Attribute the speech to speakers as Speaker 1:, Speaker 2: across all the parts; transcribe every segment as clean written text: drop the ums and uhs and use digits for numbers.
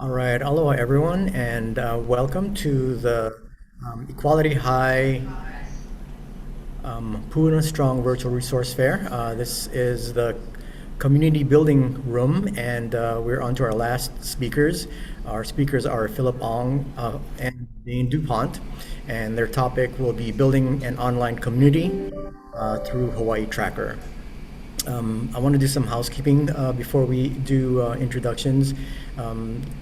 Speaker 1: All right, aloha everyone, and welcome to the Equality High Puna Strong Virtual Resource Fair. This is the community building room, and we're on to our last speakers. Our speakers are Phillip Ong and Dane Dupont, and their topic will be building an online community through Hawaii Tracker. I want to do some housekeeping before we do introductions.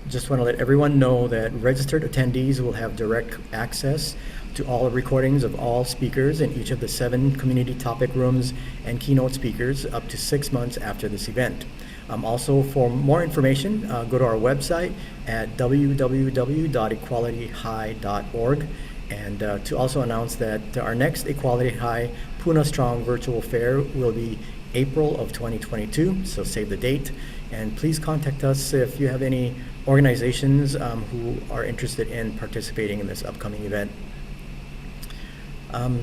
Speaker 1: Just want to let everyone know that registered attendees will have direct access to all recordings of all speakers in each of the 7 community topic rooms and keynote speakers up to 6 months after this event. Also, for more information, go to our website at www.equalityhigh.org. And to also announce that our next Equality High Puna Strong Virtual Fair will be April of 2022, so save the date. And please contact us if you have any organizations who are interested in participating in this upcoming event.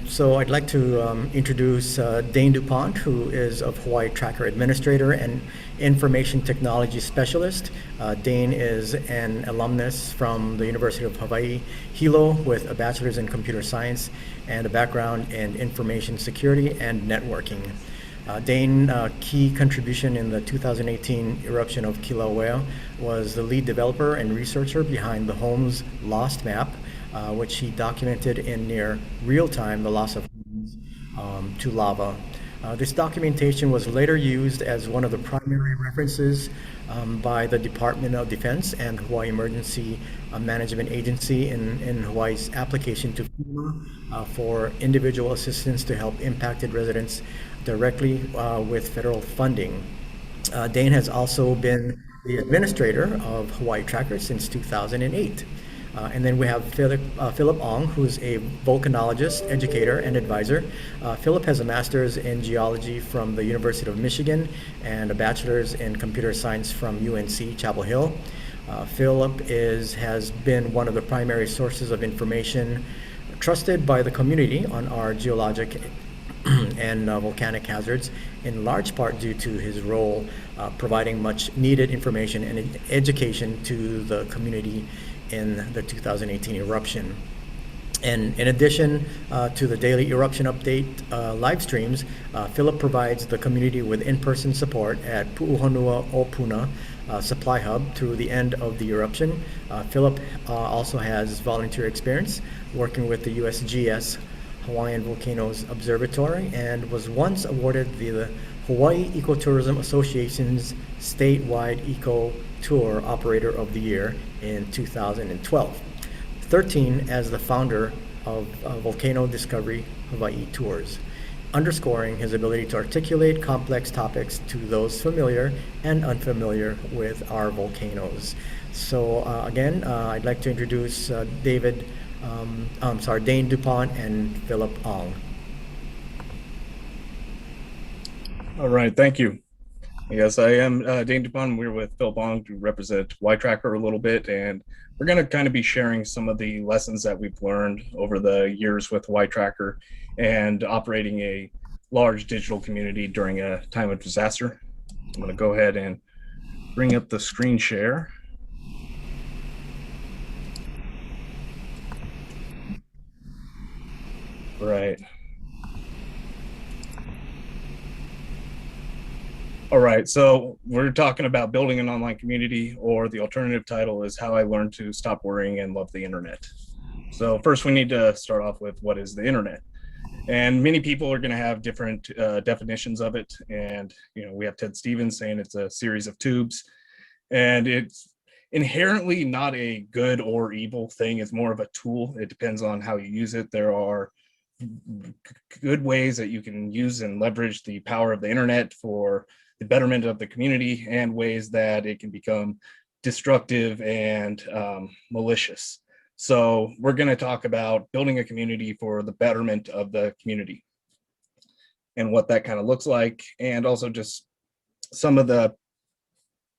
Speaker 1: So I'd like to introduce Dane Dupont, who is of Hawaii Tracker Administrator and Information Technology Specialist. Dane is an alumnus from the University of Hawaii, Hilo, with a bachelor's in computer science and a background in information security and networking. Dane, key contribution in the 2018 eruption of Kilauea, was the lead developer and researcher behind the Holmes Lost Map, which he documented in near real time the loss of homes to lava. This documentation was later used as one of the primary references by the Department of Defense and Hawaii Emergency Management Agency in Hawaii's application to FEMA for individual assistance to help impacted residents directly with federal funding. Dane has also been the administrator of Hawaii Tracker since 2008. And then we have Phillip Ong, who's a volcanologist, educator, and advisor. Phillip has a master's in geology from the University of Michigan and a bachelor's in computer science from UNC Chapel Hill. Phillip has been one of the primary sources of information trusted by the community on our geologic and volcanic hazards, in large part due to his role providing much needed information and education to the community in the 2018 eruption. And in addition to the daily eruption update live streams, Phillip provides the community with in-person support at Pu'uhonua Opuna Supply Hub through the end of the eruption. Phillip also has volunteer experience working with the USGS Hawaiian Volcanoes Observatory and was once awarded the Hawaii Ecotourism Association's statewide Eco Tour Operator of the Year in 2012. 13 as the founder of Volcano Discovery Hawaii Tours, underscoring his ability to articulate complex topics to those familiar and unfamiliar with our volcanoes. So again, I'd like to introduce Dane Dupont and Phillip Ong.
Speaker 2: All right, thank you. Yes, I am Dane Dupont. We're with Phillip Ong to represent Y Tracker a little bit, and we're going to kind of be sharing some of the lessons that we've learned over the years with Y Tracker and operating a large digital community during a time of disaster. I'm going to go ahead and bring up the screen share. Right. All right, so we're talking about building an online community, or the alternative title is How I Learned to Stop Worrying and Love the Internet. So first we need to start off with what is the internet. And many people are going to have different definitions of it. And, we have Ted Stevens saying it's a series of tubes. And it's inherently not a good or evil thing. It's more of a tool. It depends on how you use it. There are good ways that you can use and leverage the power of the internet for the betterment of the community, and ways that it can become destructive and malicious. So we're going to talk about building a community for the betterment of the community and what that kind of looks like, and also just some of the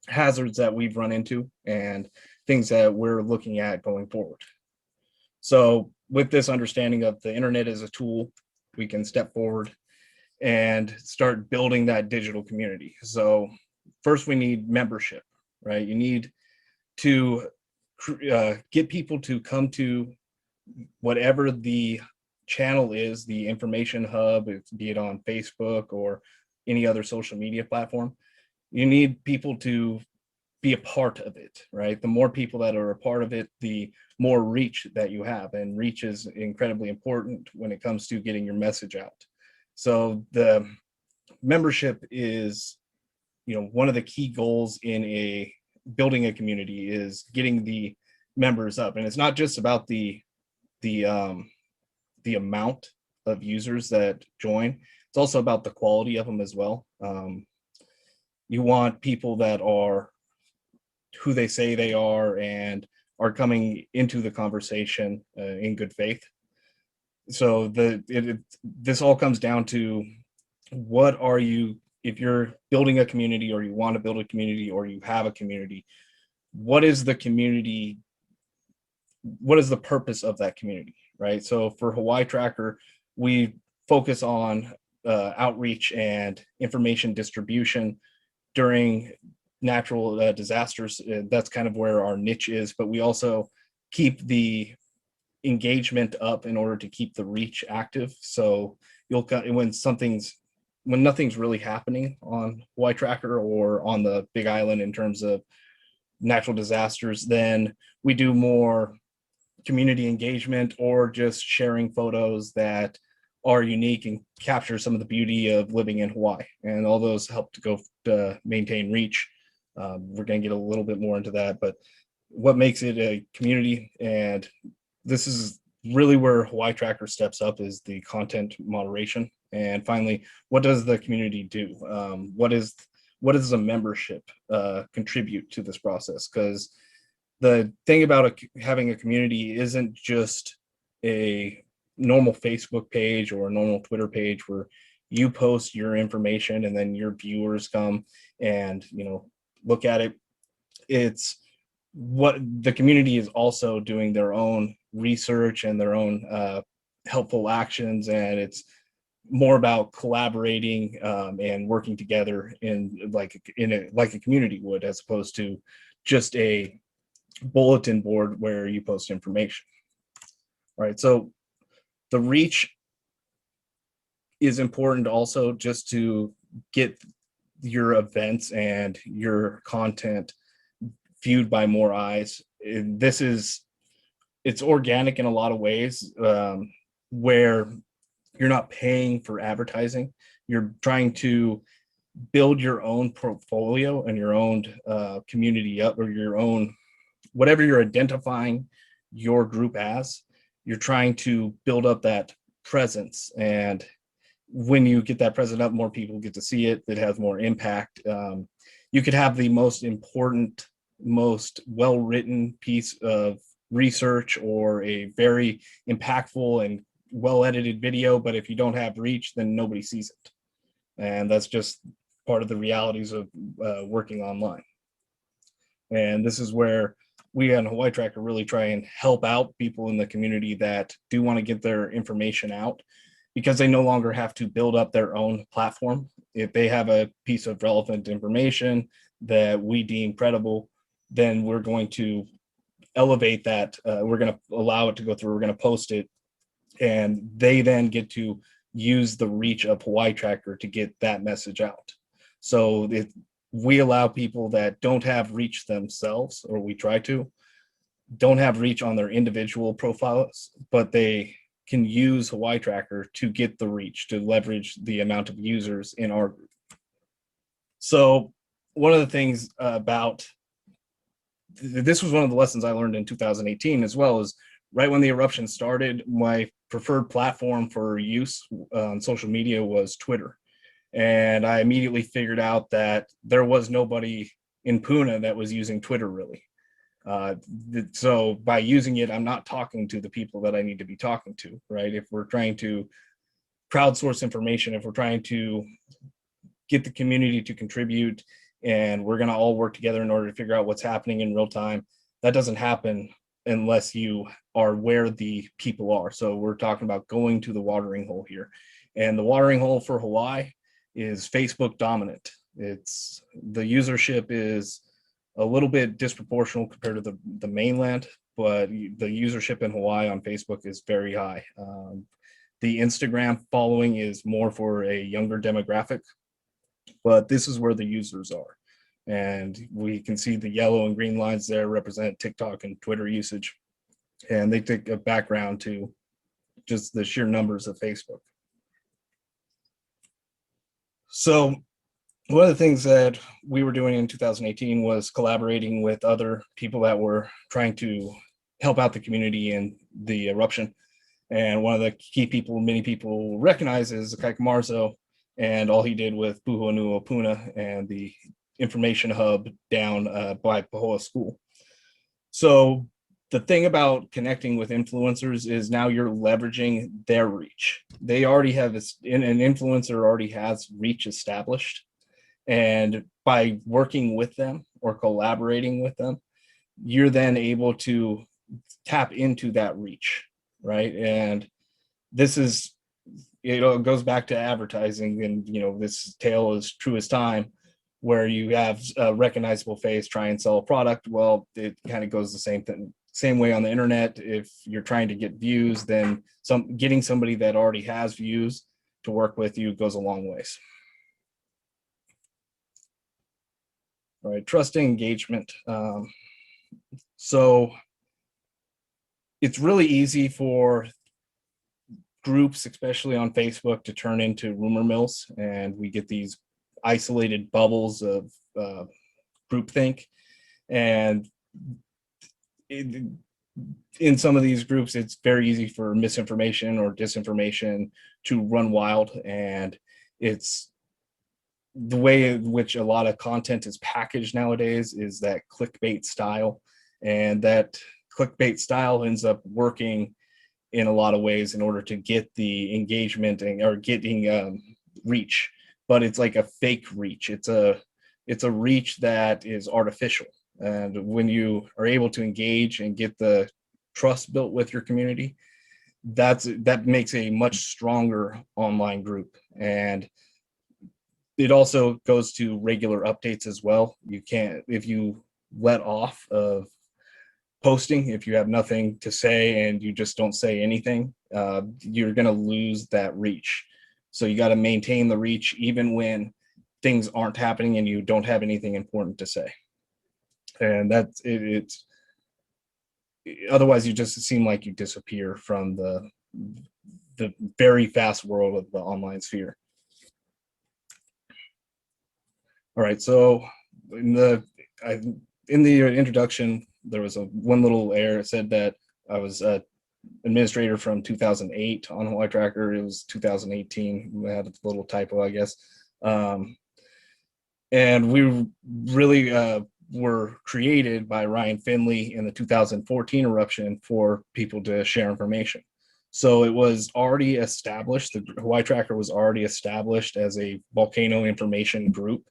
Speaker 2: hazards that we've run into and things that we're looking at going forward. So with this understanding of the internet as a tool, we can step forward and start building that digital community. So first we need membership, right? You need to get people to come to whatever the channel is, the information hub, be it on Facebook or any other social media platform. You need people to be a part of it, right? The more people that are a part of it, the more reach that you have, and reach is incredibly important when it comes to getting your message out. So the membership is, one of the key goals in building a community is getting the members up, and it's not just about the amount of users that join. It's also about the quality of them as well. You want people that are who they say they are and are coming into the conversation in good faith. So this all comes down to, what are you, if you're building a community or you want to build a community or you have a community, what is the community, what is the purpose of that community, right? So for Hawaii Tracker, we focus on outreach and information distribution during natural disasters. That's kind of where our niche is, but we also keep the engagement up in order to keep the reach active. So when nothing's really happening on Hawaii Tracker or on the Big Island in terms of natural disasters, then we do more community engagement or just sharing photos that are unique and capture some of the beauty of living in Hawaii. And all those help to maintain reach. We're going to get a little bit more into that, but what makes it a community, and this is really where Hawaii Tracker steps up, is the content moderation. And finally, what does the community do? What does a membership contribute to this process? Because the thing about having a community isn't just a normal Facebook page or a normal Twitter page where you post your information and then your viewers come and look at it. It's what the community is also doing their own research and their own helpful actions, and it's more about collaborating and working together like a community would, as opposed to just a bulletin board where you post information. All right, so the reach is important also, just to get your events and your content viewed by more eyes. It's organic in a lot of ways, where you're not paying for advertising. You're trying to build your own portfolio and your own community up, or your own, whatever you're identifying your group as. You're trying to build up that presence, and when you get that presence up, more people get to see it. It has more impact. You could have the most important, most well-written piece of research or a very impactful and well-edited video, but if you don't have reach, then nobody sees it. And that's just part of the realities of working online. And this is where we on Hawaii Tracker really try and help out people in the community that do want to get their information out, because they no longer have to build up their own platform. If they have a piece of relevant information that we deem credible, then we're going to elevate that. We're going to allow it to go through. We're going to post it, and they then get to use the reach of Hawaii Tracker to get that message out. So we allow people that don't have reach themselves, or we try to, don't have reach on their individual profiles, but they can use Hawaii Tracker to get the reach, to leverage the amount of users in our group. So one of the things about this was one of the lessons I learned in 2018 as well, is right when the eruption started, my preferred platform for use on social media was Twitter. And I immediately figured out that there was nobody in Puna that was using Twitter really. So by using it, I'm not talking to the people that I need to be talking to, right? If we're trying to crowdsource information, if we're trying to get the community to contribute, and we're going to all work together in order to figure out what's happening in real time, that doesn't happen unless you are where the people are. So we're talking about going to the watering hole here. And the watering hole for Hawaii is Facebook dominant. The usership is a little bit disproportional compared to the mainland, but the usership in Hawaii on Facebook is very high. The Instagram following is more for a younger demographic, but this is where the users are. And we can see the yellow and green lines there represent TikTok and Twitter usage. And they take a background to just the sheer numbers of Facebook. So one of the things that we were doing in 2018 was collaborating with other people that were trying to help out the community in the eruption. And one of the key people many people recognize is Kaika Marzo, and all he did with Puhonua Puna and the information hub down by Pahoa School. So the thing about connecting with influencers is now you're leveraging their reach. They already have an influencer already has reach established. And by working with them or collaborating with them, you're then able to tap into that reach, right? And this is, it goes back to advertising, and this tale is true as time, where you have a recognizable face try and sell a product. Well, it kind of goes the same way on the internet. If you're trying to get views, then getting somebody that already has views to work with you goes a long ways. All right, trust and engagement. So it's really easy for groups, especially on Facebook, to turn into rumor mills, and we get these isolated bubbles of groupthink. And in some of these groups, it's very easy for misinformation or disinformation to run wild, and it's the way in which a lot of content is packaged nowadays is that clickbait style, and that clickbait style ends up working in a lot of ways in order to get the engagement or getting reach, but it's like a fake reach. It's a reach that is artificial. And when you are able to engage and get the trust built with your community, that makes a much stronger online group. And it also goes to regular updates as well. You can't, if you let off of posting, if you have nothing to say and you just don't say anything, you're going to lose that reach. So you got to maintain the reach even when things aren't happening and you don't have anything important to say. And that's it. Otherwise, you just seem like you disappear from the very fast world of the online sphere. All right, so in the introduction, there was one little error. It said that I was administrator from 2008 on Hawaii Tracker. It was 2018. We had a little typo, I guess. And we really were created by Ryan Finley in the 2014 eruption for people to share information. So it was already established. The Hawaii Tracker was already established as a volcano information group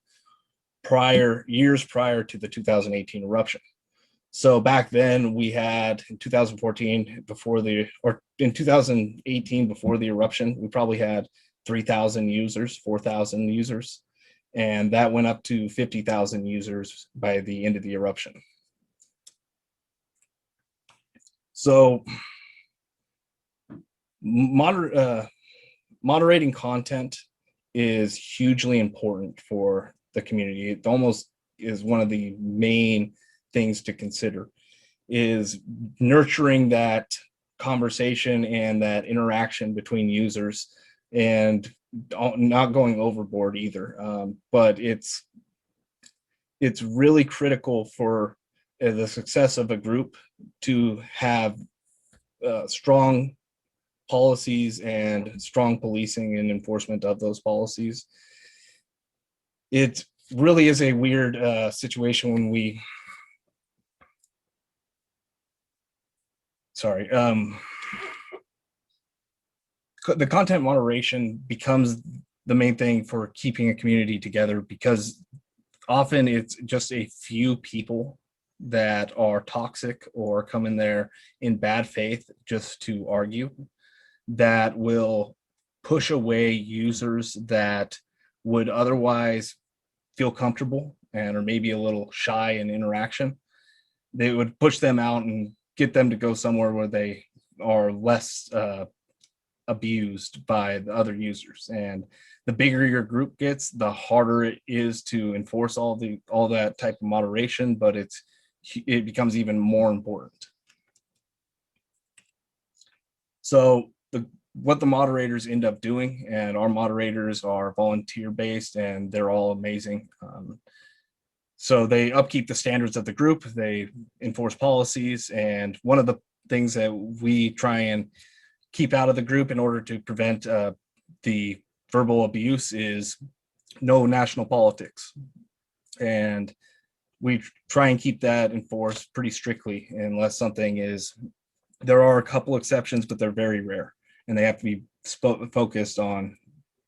Speaker 2: years prior to the 2018 eruption. So back then we had in 2014 in 2018 before the eruption, we probably had 3,000 users, 4,000 users, and that went up to 50,000 users by the end of the eruption. So moderating content is hugely important for the community. It almost is one of the main things to consider, is nurturing that conversation and that interaction between users and not going overboard either. But it's really critical for the success of a group to have strong policies and strong policing and enforcement of those policies. It really is a weird situation when we, the content moderation becomes the main thing for keeping a community together, because often it's just a few people that are toxic or come in there in bad faith just to argue, that will push away users that would otherwise feel comfortable and are maybe a little shy in interaction, they would push them out and get them to go somewhere where they are less abused by the other users. And the bigger your group gets, the harder it is to enforce all that type of moderation, but it becomes even more important. So what the moderators end up doing, and our moderators are volunteer based and they're all amazing. So they upkeep the standards of the group, they enforce policies, and one of the things that we try and keep out of the group in order to prevent the verbal abuse is no national politics. And we try and keep that enforced pretty strictly unless something is, there are a couple exceptions, but they're very rare, and they have to be focused on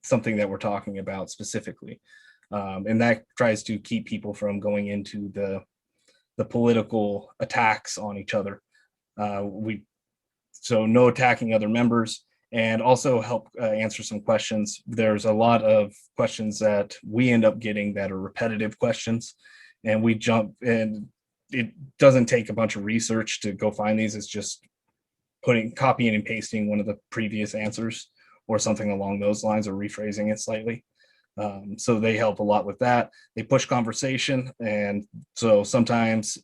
Speaker 2: something that we're talking about specifically. And that tries to keep people from going into the political attacks on each other. So no attacking other members, and also help answer some questions. There's a lot of questions that we end up getting that are repetitive questions, and we jump, and it doesn't take a bunch of research to go find these. It's just copying and pasting one of the previous answers or something along those lines, or rephrasing it slightly. So they help a lot with that. They push conversation, and so sometimes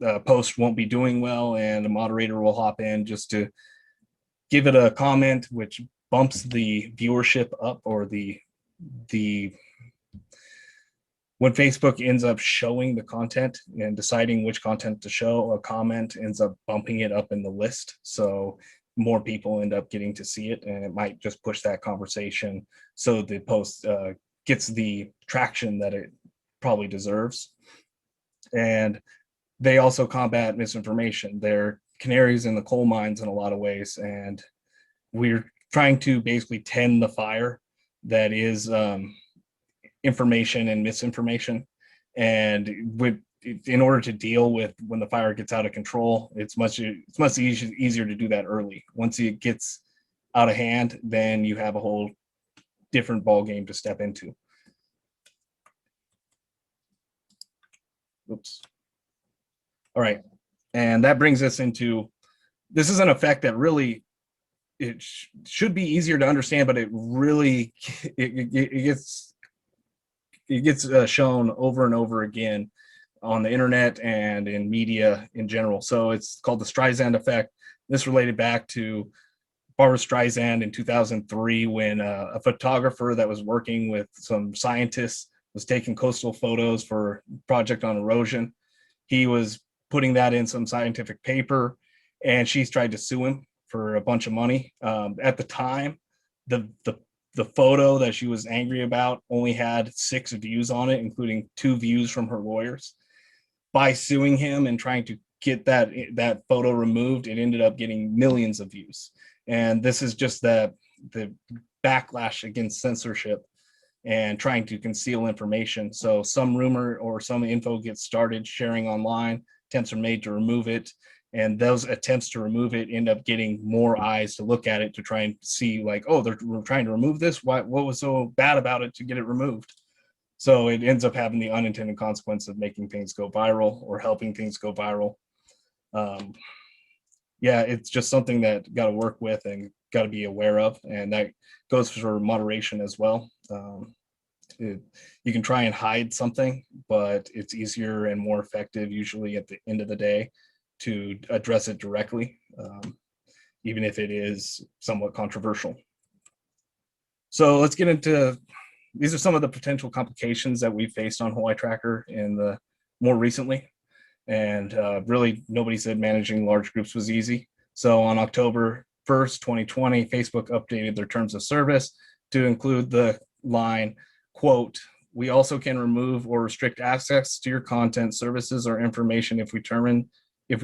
Speaker 2: the post won't be doing well and a moderator will hop in just to give it a comment, which bumps the viewership up, or when Facebook ends up showing the content and deciding which content to show, a comment ends up bumping it up in the list. So more people end up getting to see it, and it might just push that conversation so the post gets the traction that it probably deserves. And they also combat misinformation. They're canaries in the coal mines in a lot of ways, and we're trying to basically tend the fire that is information and misinformation. And in order to deal with when the fire gets out of control, it's much easier to do that early. Once it gets out of hand, then you have a whole different ball game to step into. Oops. All right, and that brings us into, this is an effect that really, it should be easier to understand, but it really it gets shown over and over again on the internet and in media in general. So it's called the Streisand Effect. This related back to Barbara Streisand in 2003, when a photographer that was working with some scientists was taking coastal photos for a project on erosion. He was putting that in some scientific paper, and she's tried to sue him for a bunch of money. At the time, the photo that she was angry about only had 6 views on it, including 2 views from her lawyers. By suing him and trying to get that photo removed, it ended up getting millions of views. And this is just the backlash against censorship and trying to conceal information. So some rumor or some info gets started sharing online, attempts are made to remove it, and those attempts to remove it end up getting more eyes to look at it to try and see, like, oh, they're trying to remove this. What was so bad about it to get it removed? So it ends up having the unintended consequence of making things go viral or helping things go viral. Yeah, it's just something that got to work with and got to be aware of, and that goes for moderation as well. You can try and hide something, but it's easier and more effective usually at the end of the day to address it directly, even if it is somewhat controversial. So let's get into, these are some of the potential complications that we've faced on Hawaii Tracker in the more recently. And really nobody said managing large groups was easy. So on October 1st, 2020, Facebook updated their terms of service to include the line, quote, "We also can remove or restrict access to your content, services, or information if we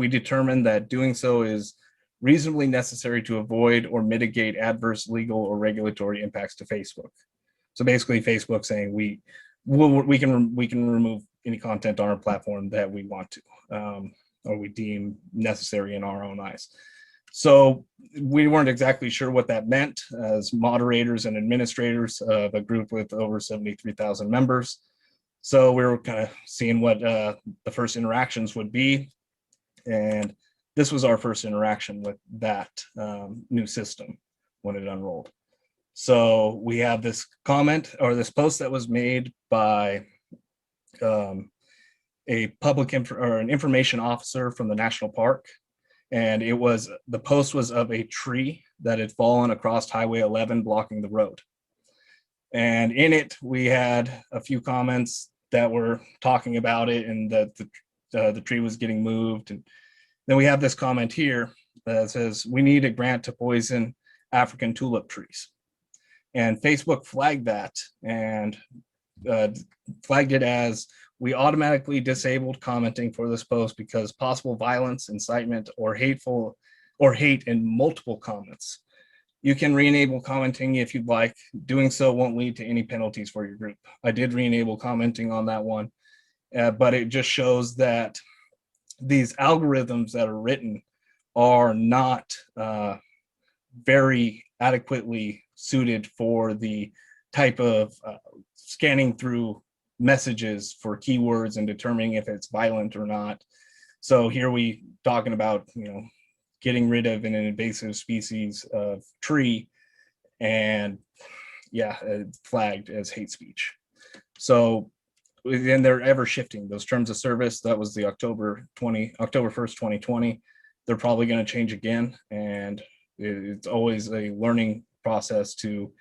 Speaker 2: determine that doing so is reasonably necessary to avoid or mitigate adverse legal or regulatory impacts to Facebook." So basically Facebook saying we can remove any content on our platform that we want to, or we deem necessary in our own eyes. So we weren't exactly sure what that meant as moderators and administrators of a group with over 73,000 members. So we were kind of seeing what the first interactions would be. And this was our first interaction with that new system when it unrolled. So we have this comment or this post that was made by a an information officer from the national park. And the post was of a tree that had fallen across Highway 11, blocking the road. And in it, we had a few comments that were talking about it and that the tree was getting moved. And then we have this comment here that says, "We need a grant to poison African tulip trees." And Facebook flagged that and flagged it as, "We automatically disabled commenting for this post because possible violence, incitement, or hate in multiple comments. You can re-enable commenting if you'd like. Doing so won't lead to any penalties for your group." I did re-enable commenting on that one, but it just shows that these algorithms that are written are not very adequately suited for the type of scanning through messages for keywords and determining if it's violent or not. So here we talking about, getting rid of an invasive species of tree, and flagged as hate speech. So then they're ever shifting those terms of service. That was the October 1st, 2020. They're probably going to change again, and it's always a learning process to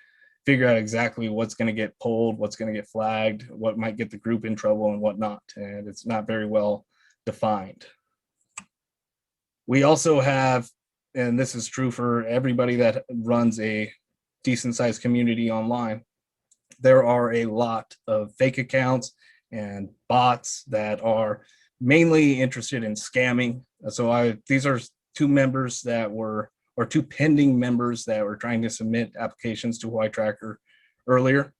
Speaker 2: figure out exactly what's going to get pulled, what's going to get flagged, what might get the group in trouble and whatnot. And it's not very well defined. We also have, and this is true for everybody that runs a decent sized community online, there are a lot of fake accounts and bots that are mainly interested in scamming. So these are two pending members that were trying to submit applications to Hawaii Tracker earlier.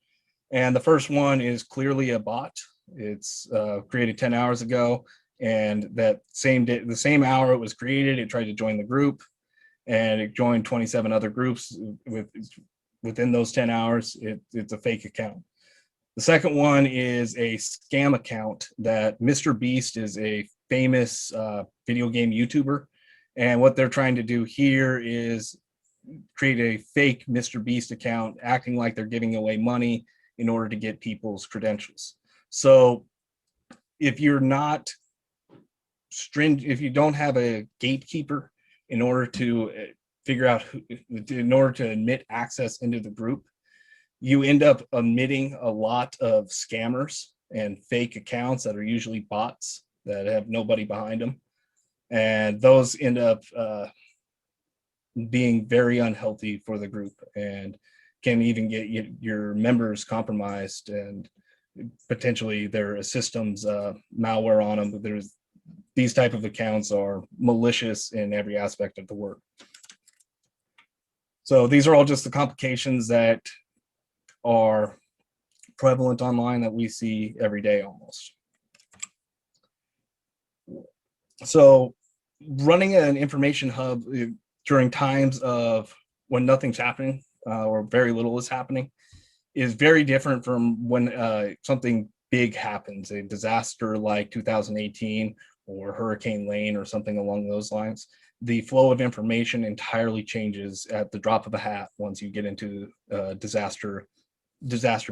Speaker 2: And the first one is clearly a bot. It's created 10 hours ago. And that same day, the same hour it was created, it tried to join the group, and it joined 27 other groups within those 10 hours. It's a fake account. The second one is a scam account that Mr. Beast is a famous video game YouTuber. And what they're trying to do here is create a fake Mr. Beast account, acting like they're giving away money in order to get people's credentials. So if you're not stringent, if you don't have a gatekeeper in order to figure out in order to admit access into the group, you end up omitting a lot of scammers and fake accounts that are usually bots that have nobody behind them. And those end up being very unhealthy for the group and can even get your members compromised, and potentially their systems malware on them. These type of accounts are malicious in every aspect of the word. So these are all just the complications that are prevalent online that we see every day almost. So running an information hub during times of when nothing's happening or very little is happening is very different from when something big happens, a disaster like 2018 or Hurricane Lane or something along those lines. The flow of information entirely changes at the drop of a hat once you get into disaster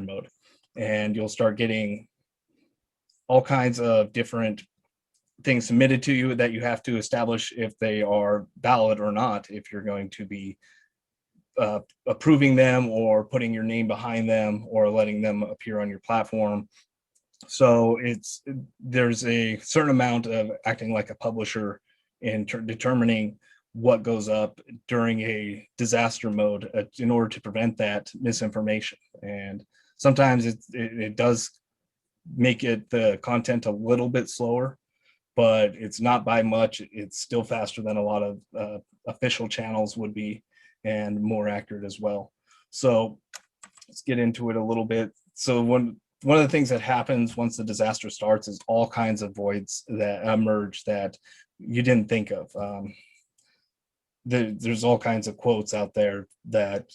Speaker 2: mode, and you'll start getting all kinds of different things submitted to you that you have to establish if they are valid or not, if you're going to be approving them or putting your name behind them or letting them appear on your platform. So there's a certain amount of acting like a publisher in determining what goes up during a disaster mode in order to prevent that misinformation. And sometimes it does make the content a little bit slower, but it's not by much. It's still faster than a lot of official channels would be, and more accurate as well. So let's get into it a little bit. So one of the things that happens once the disaster starts is all kinds of voids that emerge that you didn't think of. There's all kinds of quotes out there that,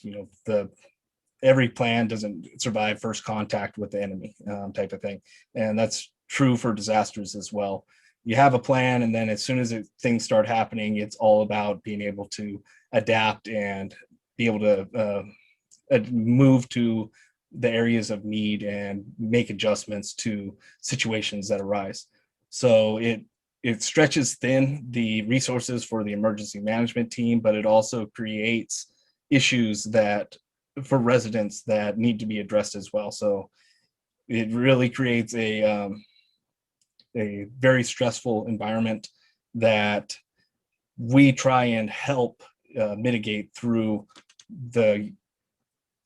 Speaker 2: every plan doesn't survive first contact with the enemy, type of thing. And that's true for disasters as well. You have a plan, and then as soon as things start happening, it's all about being able to adapt and be able to move to the areas of need and make adjustments to situations that arise. So it stretches thin the resources for the emergency management team, but it also creates issues that for residents that need to be addressed as well. So it really creates a very stressful environment that we try and help mitigate through the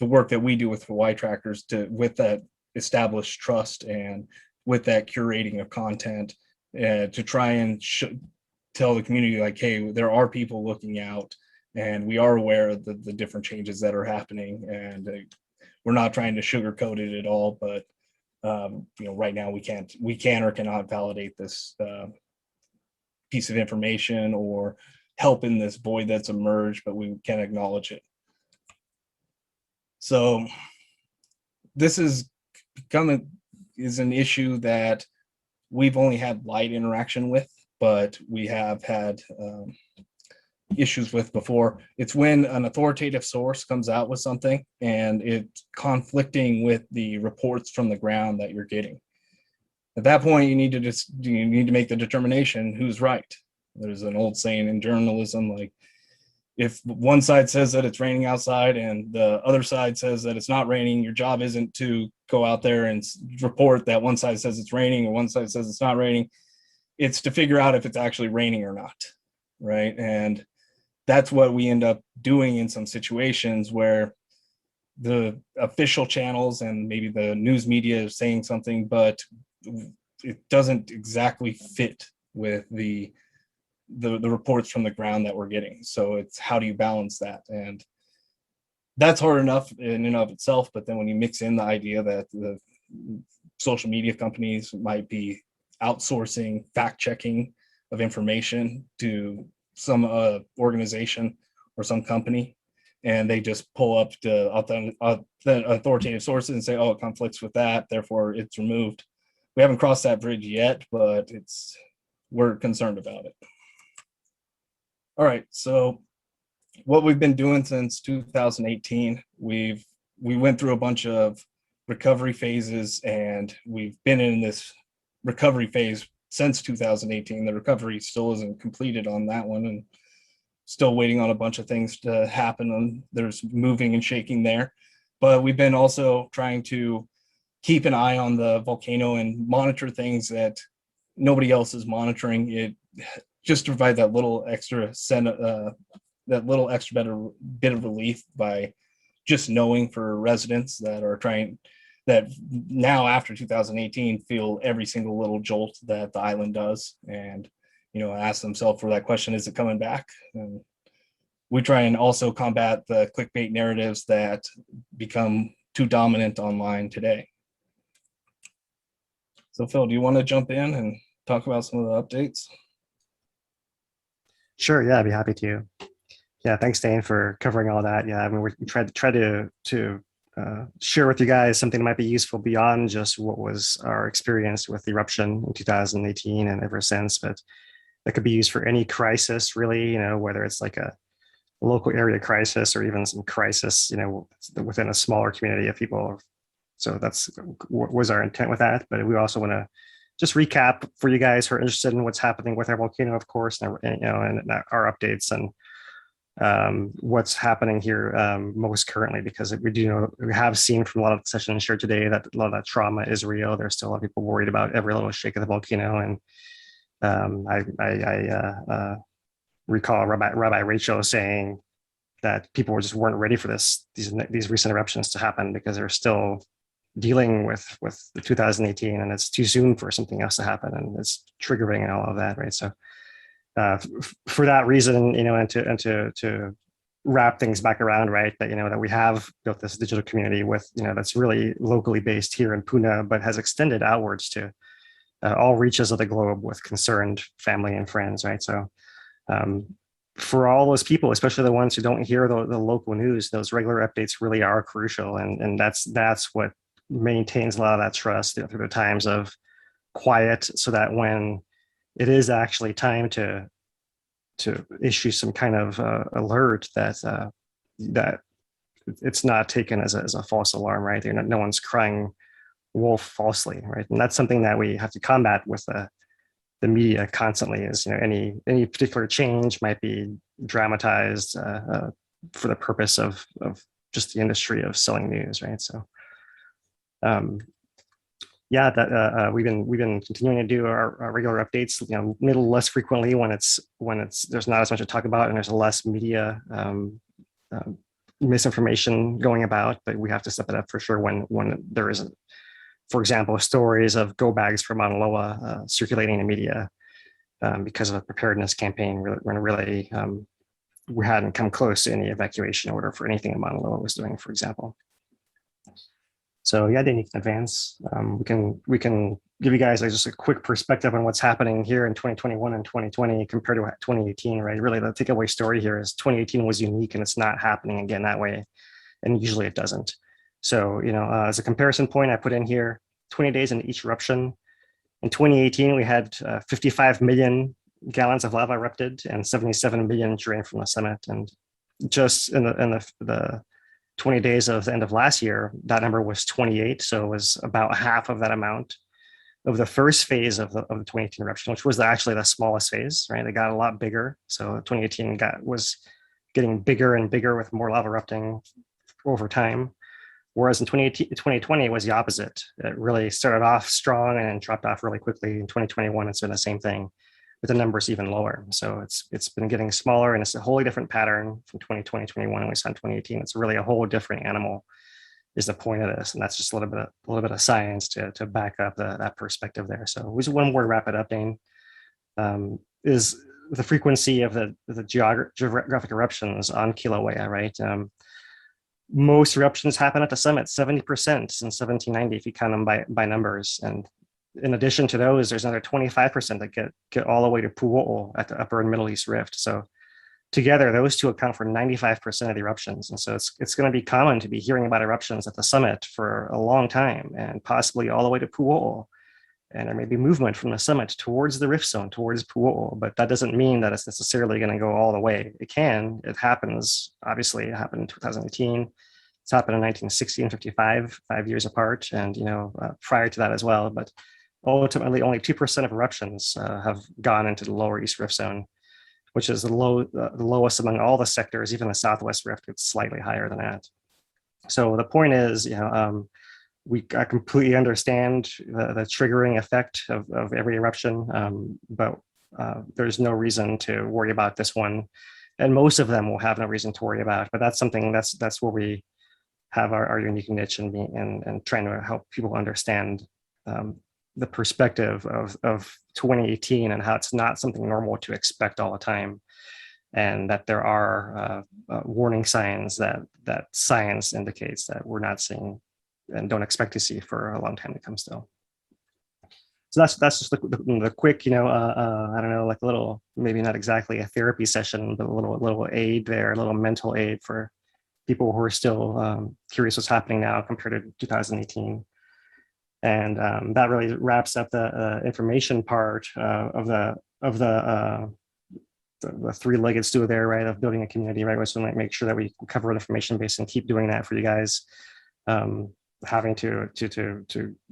Speaker 2: work that we do with Hawaii Trackers with that established trust and with that curating of content to try and tell the community, like, hey, there are people looking out, and we are aware of the different changes that are happening, and we're not trying to sugarcoat it at all. But right now we can or cannot validate this piece of information or help in this void that's emerged, but we can acknowledge it. So this is an issue that we've only had light interaction with, but we have had issues with before. It's when an authoritative source comes out with something and it's conflicting with the reports from the ground that you're getting. At that point, you need to make the determination who's right. There's an old saying in journalism, like, if one side says that it's raining outside and the other side says that it's not raining, your job isn't to go out there and report that one side says it's raining or one side says it's not raining. It's to figure out if it's actually raining or not, right? And that's what we end up doing in some situations where the official channels and maybe the news media is saying something, but it doesn't exactly fit with the reports from the ground that we're getting. So it's how do you balance that? And that's hard enough in and of itself. But then when you mix in the idea that the social media companies might be outsourcing fact checking of information to some organization or some company, and they just pull up the authoritative sources and say, oh, it conflicts with that, therefore it's removed. We haven't crossed that bridge yet, but we're concerned about it. All right, so what we've been doing since 2018, we went through a bunch of recovery phases, and we've been in this recovery phase since 2018. The recovery still isn't completed on that one, and still waiting on a bunch of things to happen. And there's moving and shaking there, but we've been also trying to keep an eye on the volcano and monitor things that nobody else is monitoring. It just to provide that little extra bit of relief by just knowing for residents that now after 2018 feel every single little jolt that the island does, and ask themselves for that question, is it coming back? And we try and also combat the clickbait narratives that become too dominant online today. So Phil, do you want to jump in and talk about some of the updates?
Speaker 3: Sure, yeah, I'd be happy to. Yeah, thanks, Dane, for covering all that. Yeah, I mean, we tried to share with you guys something that might be useful beyond just what was our experience with the eruption in 2018 and ever since, but that could be used for any crisis, really, whether it's like a local area crisis or even some crisis, within a smaller community of people. So that's what was our intent with that. But we also want to just recap for you guys who are interested in what's happening with our volcano, of course, and our updates and what's happening here most currently, because we have seen from a lot of the sessions shared today that a lot of that trauma is real. There's still a lot of people worried about every little shake of the volcano, and I recall Rabbi Rachel saying that people weren't ready for these recent eruptions to happen because they're still dealing with the 2018, and it's too soon for something else to happen, and it's triggering and all of that, right? So for that reason, and to wrap things back around, right, that we have built this digital community with, that's really locally based here in Puna, but has extended outwards to all reaches of the globe with concerned family and friends, right? So for all those people, especially the ones who don't hear the local news, those regular updates really are crucial. And that's what maintains a lot of that trust through the times of quiet, so that when it is actually time to issue some kind of alert, that it's not taken as a false alarm, right? No one's crying wolf falsely, right? And that's something that we have to combat with the media constantly. Is, any particular change might be dramatized for the purpose of just the industry of selling news, right? So yeah, that we've been continuing to do our regular updates, a little less frequently when it's there's not as much to talk about and there's less media misinformation going about, but we have to step it up for sure when there isn't, for example, stories of go bags from Mauna Loa circulating in media because of a preparedness campaign when really we hadn't come close to any evacuation order for anything that Mauna Loa was doing, for example. So yeah, Dane, you can advance. We can give you guys just a quick perspective on what's happening here in 2021 and 2020 compared to 2018, right? Really, the takeaway story here is 2018 was unique and it's not happening again that way, and usually it doesn't. So, as a comparison point, I put in here 20 days in each eruption. In 2018, we had 55 million gallons of lava erupted and 77 million drained from the summit. And just in the 20 days of the end of last year, that number was 28. So it was about half of that amount of the first phase of the 2018 eruption, which was actually the smallest phase, right? It got a lot bigger. So 2018 was getting bigger and bigger with more lava erupting over time. Whereas in 2020, it was the opposite. It really started off strong and then dropped off really quickly. In 2021, it's been the same thing, with the numbers even lower. So it's been getting smaller, and it's a wholly different pattern from 2020, 21, and we saw in 2018. It's really a whole different animal is the point of this. And that's just a little bit of science to back up that perspective there. So just one more rapid update is the frequency of the geographic eruptions on Kilauea, right? Most eruptions happen at the summit, 70% since 1790, if you count them by numbers. And in addition to those, there's another 25% that get all the way to Pu'o'o at the upper and middle east rift. So together, those two account for 95% of the eruptions. And so it's going to be common to be hearing about eruptions at the summit for a long time, and possibly all the way to Pu'o'o. And there may be movement from the summit towards the rift zone, towards Pu'o'o, but that doesn't mean that it's necessarily going to go all the way. It happens. Obviously, it happened in 2018. It's happened in 1960 and 55, 5 years apart, and prior to that as well. But ultimately, only 2% of eruptions have gone into the lower east rift zone, which is the lowest among all the sectors. Even the southwest rift gets slightly higher than that. So the point is, I completely understand the triggering effect of every eruption, but there's no reason to worry about this one, and most of them will have no reason to worry about. But that's something that's where we have our unique niche and trying to help people understand the perspective of 2018 and how it's not something normal to expect all the time, and that there are warning signs that science indicates that we're not seeing and don't expect to see for a long time to come still. So that's just the quick, I don't know, like a little, maybe not exactly a therapy session, but a little aid there, a little mental aid for people who are still curious what's happening now compared to 2018. And that really wraps up the information part of the three-legged stool there, right, of building a community, right? So we make sure that we cover information base and keep doing that for you guys. Having to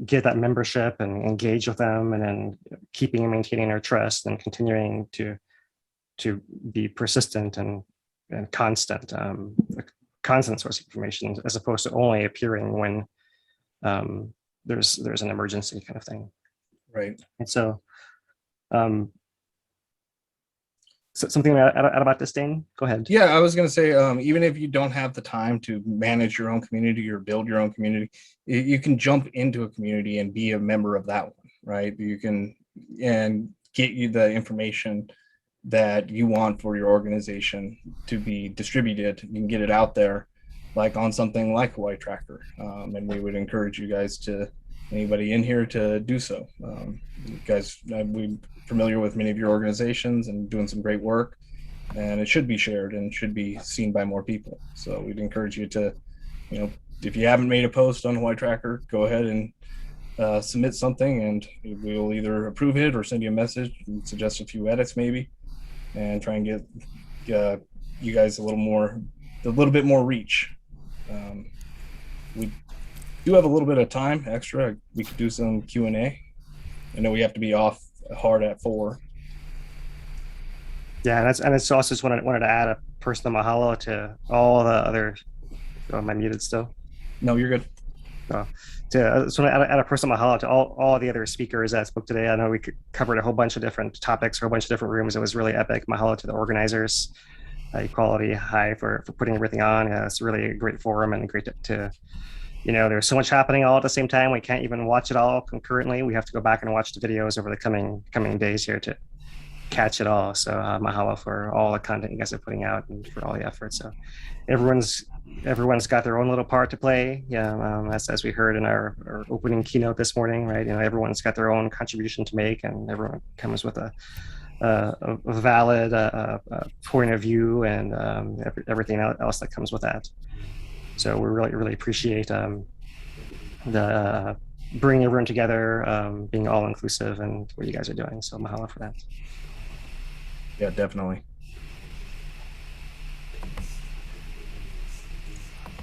Speaker 3: get that membership and engage with them, and then keeping and maintaining their trust and continuing to be persistent and constant, a constant source of information, as opposed to only appearing when there's an emergency kind of thing.
Speaker 2: Right.
Speaker 3: And so, something about this, Dane? Go ahead.
Speaker 2: Yeah, I was going to say, even if you don't have the time to manage your own community or build your own community, you can jump into a community and be a member of that one, right? You can and get you the information that you want for your organization to be distributed. You can get it out there, like on something like Hawaii Tracker, and we would encourage you guys anybody in here to do so. You guys, we're familiar with many of your organizations and doing some great work. and it should be shared and should be seen by more people. So we'd encourage you to, if you haven't made a post on Hawaii Tracker, go ahead and submit something, and we'll either approve it or send you a message and suggest a few edits maybe, and try and get you guys a little bit more reach. We do have a little bit of time extra. We could do some Q&A. I know we have to be off hard at 4.
Speaker 3: Yeah, and it's also just wanted to add a personal mahalo to all the other. Oh, am I muted still?
Speaker 2: No, you're good.
Speaker 3: So add a personal mahalo to all the other speakers that spoke today. I know we covered a whole bunch of different topics or a bunch of different rooms. It was really epic. Mahalo to the organizers, Equality High for putting everything on. It's really a great forum and great to there's so much happening all at the same time. We can't even watch it all concurrently. We have to go back and watch the videos over the coming days here to catch it all. So mahalo for all the content you guys are putting out and for all the effort. So everyone's got their own little part to play. Yeah, as we heard in our opening keynote this morning, right? Everyone's got their own contribution to make, and everyone comes with a valid point of view and everything else that comes with that. So we really appreciate the bringing everyone together, being all inclusive, and what you guys are doing. So mahalo for that.
Speaker 2: Yeah, definitely.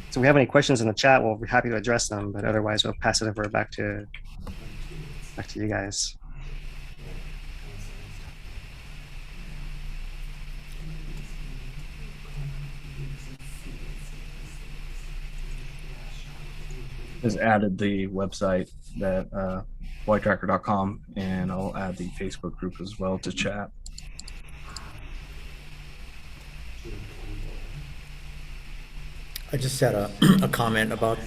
Speaker 3: So if we have any questions in the chat, we'll be happy to address them, but otherwise we'll pass it over back to you guys.
Speaker 2: Has added the website that hawaiitracker.com, and I'll add the Facebook group as well to chat.
Speaker 1: I just had a comment about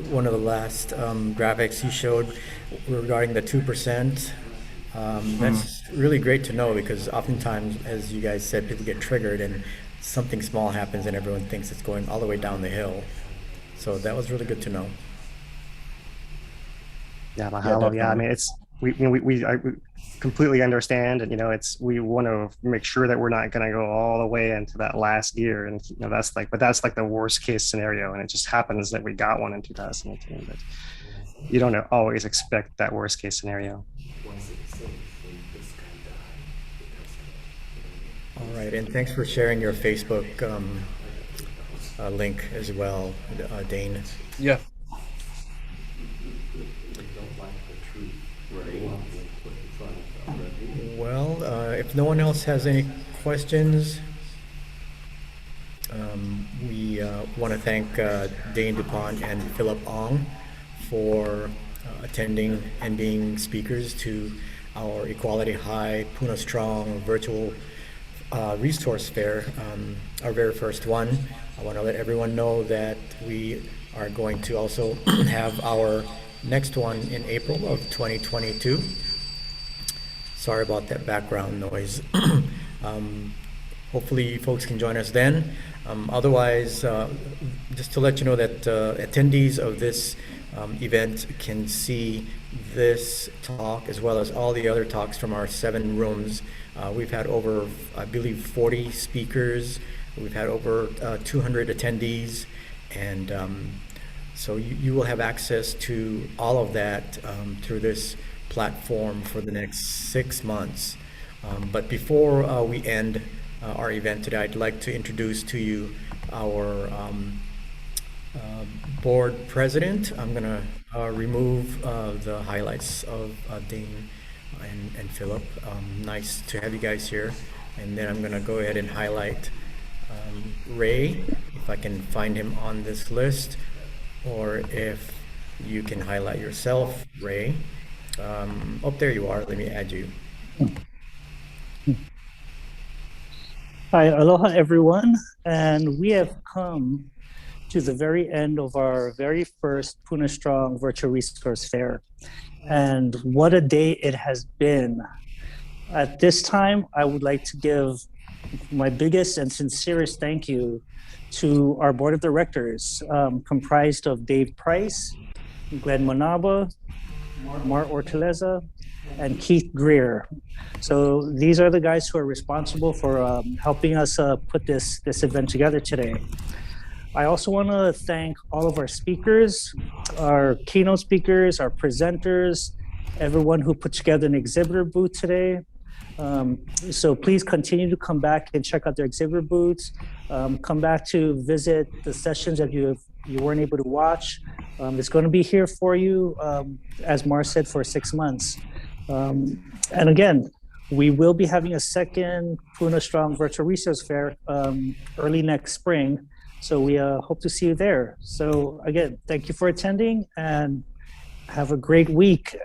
Speaker 1: one of the last graphics you showed regarding the 2%. That's really great to know, because oftentimes, as you guys said, people get triggered and something small happens and everyone thinks it's going all the way down the hill. So that was really good to know.
Speaker 3: Yeah, mahalo. Yeah, I mean, we completely understand, and we want to make sure that we're not going to go all the way into that last year, and that's like the worst case scenario, and it just happens that we got one in 2018, but you don't always expect that worst case scenario.
Speaker 1: All right, and thanks for sharing your Facebook link as well, Dane.
Speaker 2: Yeah.
Speaker 1: Well, if no one else has any questions, we want to thank Dane Dupont and Phillip Ong for attending and being speakers to our Equality High Puna Strong virtual resource fair, our very first one. I want to let everyone know that we are going to also have our next one in April of 2022. Sorry about that background noise. Hopefully folks can join us then. Otherwise, just to let you know that attendees of this event can see this talk as well as all the other talks from our 7 rooms. We've had over, I believe, 40 speakers. We've had over 200 attendees, and so you will have access to all of that through this platform for the next 6 months. But before we end our event today, I'd like to introduce to you our board president. I'm going to remove the highlights of Dane and Phillip. Nice to have you guys here. And then I'm going to go ahead and highlight Ray, if I can find him on this list, or if you can highlight yourself, Ray. Oh, there you are. Let me add you.
Speaker 4: Hi, aloha everyone. And we have come to the very end of our very first Puna Strong Virtual Resource Fair. And what a day it has been. At this time, I would like to give my biggest and sincerest thank you to our board of directors, comprised of Dave Price, Glenn Manaba, Mar Ortoleza, and Keith Greer. So these are the guys who are responsible for helping us put this event together today. I also want to thank all of our speakers, our keynote speakers, our presenters, everyone who put together an exhibitor booth today. So please continue to come back and check out their exhibitor booths. Come back to visit the sessions that you weren't able to watch. It's going to be here for you, as Mar said, for 6 months. And again, we will be having a second Puna Strong Virtual Resource Fair early next spring. So we hope to see you there. So again, thank you for attending and have a great week.